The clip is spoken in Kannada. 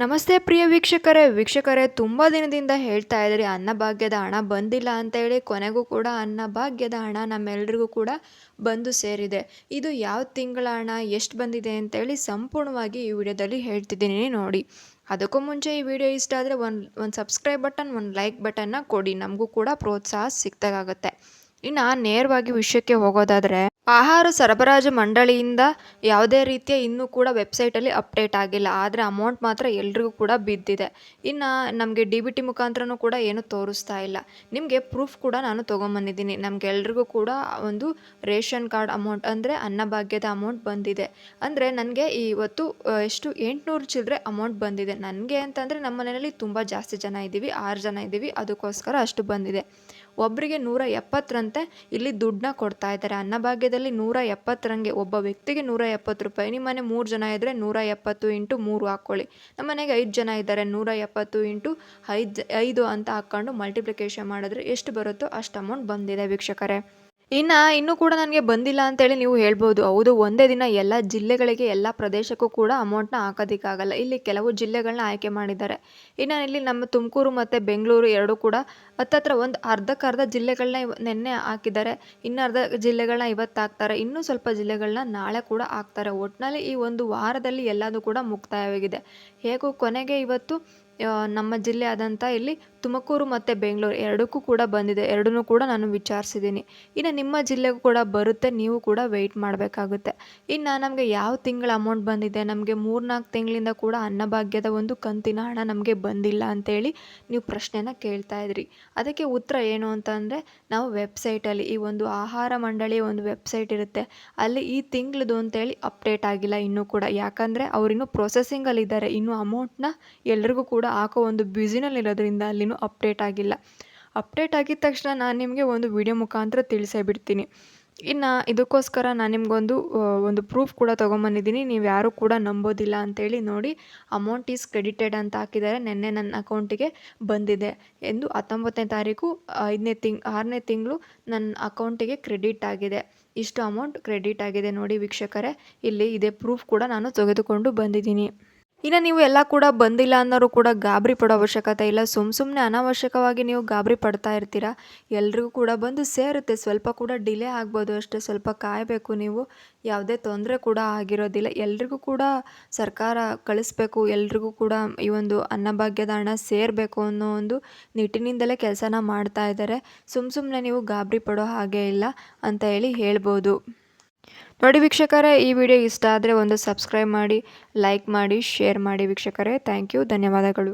ನಮಸ್ತೆ ಪ್ರಿಯ ವೀಕ್ಷಕರೇ ತುಂಬ ದಿನದಿಂದ ಹೇಳ್ತಾ ಇದ್ರಿ ಅನ್ನಭಾಗ್ಯದ ಹಣ ಬಂದಿಲ್ಲ ಅಂತ ಹೇಳಿ. ಕೊನೆಗೂ ಕೂಡ ಅನ್ನಭಾಗ್ಯದ ಹಣ ನಮ್ಮೆಲ್ರಿಗೂ ಕೂಡ ಬಂದು ಸೇರಿದೆ. ಇದು ಯಾವ ತಿಂಗಳ ಹಣ, ಎಷ್ಟು ಬಂದಿದೆ ಅಂತೇಳಿ ಸಂಪೂರ್ಣವಾಗಿ ಈ ವಿಡಿಯೋದಲ್ಲಿ ಹೇಳ್ತಿದ್ದೀನಿ ನೋಡಿ. ಅದಕ್ಕೂ ಮುಂಚೆ ಈ ವಿಡಿಯೋ ಇಷ್ಟ ಆದರೆ ಒಂದು ಸಬ್ಸ್ಕ್ರೈಬ್ ಬಟನ್, ಒಂದು ಲೈಕ್ ಬಟನ್ನ ಕೊಡಿ, ನಮಗೂ ಕೂಡ ಪ್ರೋತ್ಸಾಹ ಸಿಕ್ತಾಗುತ್ತೆ. ಇನ್ನು ನೇರವಾಗಿ ವಿಷಯಕ್ಕೆ ಹೋಗೋದಾದರೆ, ಆಹಾರ ಸರಬರಾಜು ಮಂಡಳಿಯಿಂದ ಯಾವುದೇ ರೀತಿಯ ಇನ್ನೂ ಕೂಡ ವೆಬ್ಸೈಟಲ್ಲಿ ಅಪ್ಡೇಟ್ ಆಗಿಲ್ಲ. ಆದರೆ ಅಮೌಂಟ್ ಮಾತ್ರ ಎಲ್ರಿಗೂ ಕೂಡ ಬಿದ್ದಿದೆ. ಇನ್ನು ನಮಗೆ DBT ಮುಖಾಂತರನೂ ಕೂಡ ಏನು ತೋರಿಸ್ತಾ ಇಲ್ಲ. ನಿಮಗೆ ಪ್ರೂಫ್ ಕೂಡ ನಾನು ತೊಗೊಂಬಂದಿದ್ದೀನಿ. ನಮಗೆಲ್ರಿಗೂ ಕೂಡ ಒಂದು ರೇಷನ್ ಕಾರ್ಡ್ ಅಮೌಂಟ್ ಅಂದರೆ ಅನ್ನಭಾಗ್ಯದ ಅಮೌಂಟ್ ಬಂದಿದೆ. ಅಂದರೆ ನನಗೆ ಇವತ್ತು ಎಷ್ಟು 800 ಚಿಲ್ಲರೆ ಅಮೌಂಟ್ ಬಂದಿದೆ. ನನಗೆ ಅಂತಂದರೆ ನಮ್ಮ ಮನೆಯಲ್ಲಿ ತುಂಬ ಜಾಸ್ತಿ ಜನ ಇದ್ದೀವಿ, 6 ಜನ ಇದ್ದೀವಿ, ಅದಕ್ಕೋಸ್ಕರ ಅಷ್ಟು ಬಂದಿದೆ. ಒಬ್ಬರಿಗೆ 170ರಂತೆ ಇಲ್ಲಿ ದುಡ್ಡನ್ನ ಕೊಡ್ತಾ ಇದ್ದಾರೆ. ಅನ್ನಭಾಗ್ಯದಲ್ಲಿ 170ರಂಗೆ ಒಬ್ಬ ವ್ಯಕ್ತಿಗೆ 170 ರೂಪಾಯಿ. ನಿಮ್ಮ ಮನೆ 3 ಜನ ಇದ್ದರೆ 170 ಇಂಟು 3 ಹಾಕ್ಕೊಳ್ಳಿ. ನಮ್ಮ ಮನೆಗೆ 5 ಜನ ಇದ್ದಾರೆ, 170 ಇಂಟು 5 ಅಂತ ಹಾಕ್ಕೊಂಡು ಮಲ್ಟಿಪ್ಲಿಕೇಶನ್ ಮಾಡಿದ್ರೆ ಎಷ್ಟು ಬರುತ್ತೋ ಅಷ್ಟು ಅಮೌಂಟ್ ಬಂದಿದೆ ವೀಕ್ಷಕರೇ. ಇನ್ನೂ ಕೂಡ ನನಗೆ ಬಂದಿಲ್ಲ ಅಂತೇಳಿ ನೀವು ಹೇಳ್ಬೋದು. ಹೌದು, ಒಂದೇ ದಿನ ಎಲ್ಲ ಜಿಲ್ಲೆಗಳಿಗೆ, ಎಲ್ಲ ಪ್ರದೇಶಕ್ಕೂ ಕೂಡ ಅಮೌಂಟ್ನ ಹಾಕೋದಕ್ಕಾಗಲ್ಲ. ಇಲ್ಲಿ ಕೆಲವು ಜಿಲ್ಲೆಗಳನ್ನ ಆಯ್ಕೆ ಮಾಡಿದ್ದಾರೆ. ಇನ್ನು ಇಲ್ಲಿ ನಮ್ಮ ತುಮಕೂರು ಮತ್ತು ಬೆಂಗಳೂರು ಎರಡೂ ಕೂಡ ಹತ್ತತ್ರ ಒಂದು ಅರ್ಧಕ್ಕರ್ಧ ಜಿಲ್ಲೆಗಳನ್ನ ನೆನ್ನೆ ಹಾಕಿದ್ದಾರೆ. ಇನ್ನು ಅರ್ಧ ಜಿಲ್ಲೆಗಳನ್ನ ಇವತ್ತು ಹಾಕ್ತಾರೆ. ಇನ್ನೂ ಸ್ವಲ್ಪ ಜಿಲ್ಲೆಗಳನ್ನ ನಾಳೆ ಕೂಡ ಹಾಕ್ತಾರೆ. ಒಟ್ಟಿನಲ್ಲಿ ಈ ಒಂದು ವಾರದಲ್ಲಿ ಎಲ್ಲದೂ ಕೂಡ ಮುಕ್ತಾಯವಾಗಿದೆ. ಹೇಗೂ ಕೊನೆಗೆ ಇವತ್ತು ನಮ್ಮ ಜಿಲ್ಲೆ ಆದಂಥ ಇಲ್ಲಿ ತುಮಕೂರು ಮತ್ತು ಬೆಂಗಳೂರು ಎರಡಕ್ಕೂ ಕೂಡ ಬಂದಿದೆ. ಎರಡನ್ನೂ ಕೂಡ ನಾನು ವಿಚಾರಿಸಿದ್ದೀನಿ. ಇನ್ನು ನಿಮ್ಮ ಜಿಲ್ಲೆಗೂ ಕೂಡ ಬರುತ್ತೆ, ನೀವು ಕೂಡ ವೆಯ್ಟ್ ಮಾಡಬೇಕಾಗುತ್ತೆ. ಇನ್ನು ನಮಗೆ ಯಾವ ತಿಂಗಳ ಅಮೌಂಟ್ ಬಂದಿದೆ, ನಮಗೆ 3-4 ತಿಂಗಳಿಂದ ಕೂಡ ಅನ್ನಭಾಗ್ಯದ ಒಂದು ಕಂತಿನ ಹಣ ನಮಗೆ ಬಂದಿಲ್ಲ ಅಂತೇಳಿ ನೀವು ಪ್ರಶ್ನೆನ ಕೇಳ್ತಾ ಇದ್ರಿ. ಅದಕ್ಕೆ ಉತ್ತರ ಏನು ಅಂತಂದರೆ, ನಾವು ವೆಬ್ಸೈಟಲ್ಲಿ ಈ ಒಂದು ಆಹಾರ ಮಂಡಳಿಯ ಒಂದು ವೆಬ್ಸೈಟ್ ಇರುತ್ತೆ, ಅಲ್ಲಿ ಈ ತಿಂಗಳದು ಅಂತೇಳಿ ಅಪ್ಡೇಟ್ ಆಗಿಲ್ಲ ಇನ್ನೂ ಕೂಡ. ಯಾಕಂದರೆ ಅವರಿನ್ನೂ ಪ್ರೊಸೆಸಿಂಗಲ್ಲಿದ್ದಾರೆ. ಇನ್ನೂ ಅಮೌಂಟ್ನ ಎಲ್ರಿಗೂ ಕೂಡ ಹಾಕೋ ಒಂದು ಬ್ಯುಸಿನಲ್ಲಿರೋದ್ರಿಂದ ಅಲ್ಲಿನೂ ಅಪ್ಡೇಟ್ ಆಗಿಲ್ಲ. ಅಪ್ಡೇಟ್ ಆಗಿದ ತಕ್ಷಣ ನಾನು ನಿಮಗೆ ಒಂದು ವಿಡಿಯೋ ಮುಖಾಂತರ ತಿಳಿಸೇ ಬಿಡ್ತೀನಿ. ಇನ್ನು ಇದಕ್ಕೋಸ್ಕರ ನಾನು ನಿಮಗೊಂದು ಪ್ರೂಫ್ ಕೂಡ ತೊಗೊಂಬಂದಿದ್ದೀನಿ. ನೀವು ಯಾರೂ ಕೂಡ ನಂಬೋದಿಲ್ಲ ಅಂತೇಳಿ ನೋಡಿ. ಅಮೌಂಟ್ ಈಸ್ ಕ್ರೆಡಿಟೆಡ್ ಅಂತ ಹಾಕಿದ್ದಾರೆ. ನಿನ್ನೆ ನನ್ನ ಅಕೌಂಟಿಗೆ ಬಂದಿದೆ ಎಂದು 19ನೇ ತಾರೀಕು 6ನೇ ತಿಂಗಳು ನನ್ನ ಅಕೌಂಟಿಗೆ ಕ್ರೆಡಿಟ್ ಆಗಿದೆ. ಇಷ್ಟು ಅಮೌಂಟ್ ಕ್ರೆಡಿಟ್ ಆಗಿದೆ ನೋಡಿ ವೀಕ್ಷಕರೇ. ಇಲ್ಲಿ ಇದೇ ಪ್ರೂಫ್ ಕೂಡ ನಾನು ತೆಗೆದುಕೊಂಡು ಬಂದಿದ್ದೀನಿ. ಇನ್ನು ನೀವು ಎಲ್ಲ ಕೂಡ ಬಂದಿಲ್ಲ ಅನ್ನೋರು ಕೂಡ ಗಾಬರಿ ಪಡೋ ಅವಶ್ಯಕತೆ ಇಲ್ಲ. ಸುಮ್ಮನೆ ಅನಾವಶ್ಯಕವಾಗಿ ನೀವು ಗಾಬರಿ ಪಡ್ತಾ ಇರ್ತೀರ. ಎಲ್ರಿಗೂ ಕೂಡ ಬಂದು ಸೇರುತ್ತೆ. ಸ್ವಲ್ಪ ಕೂಡ ಡಿಲೇ ಆಗ್ಬೋದು ಅಷ್ಟೇ, ಸ್ವಲ್ಪ ಕಾಯಬೇಕು ನೀವು. ಯಾವುದೇ ತೊಂದರೆ ಕೂಡ ಆಗಿರೋದಿಲ್ಲ. ಎಲ್ರಿಗೂ ಕೂಡ ಸರ್ಕಾರ ಕಳಿಸ್ಬೇಕು, ಎಲ್ರಿಗೂ ಕೂಡ ಈ ಒಂದು ಅನ್ನಭಾಗ್ಯದ ಹಣ ಸೇರಬೇಕು ಅನ್ನೋ ಒಂದು ನಿಟ್ಟಿನಿಂದಲೇ ಕೆಲಸನ ಮಾಡ್ತಾ ಇದ್ದಾರೆ. ಸುಮ್ಮನೆ ನೀವು ಗಾಬರಿ ಪಡೋ ಹಾಗೆ ಇಲ್ಲ ಅಂತ ಹೇಳಿ ಹೇಳ್ಬೋದು. ನೋಡಿ ವೀಕ್ಷಕರೇ, ಈ ವಿಡಿಯೋ ಇಷ್ಟ ಆದರೆ ಒಂದು ಸಬ್ಸ್ಕ್ರೈಬ್ ಮಾಡಿ, ಲೈಕ್ ಮಾಡಿ, ಶೇರ್ ಮಾಡಿ ವೀಕ್ಷಕರೇ. ಥ್ಯಾಂಕ್ ಯು, ಧನ್ಯವಾದಗಳು.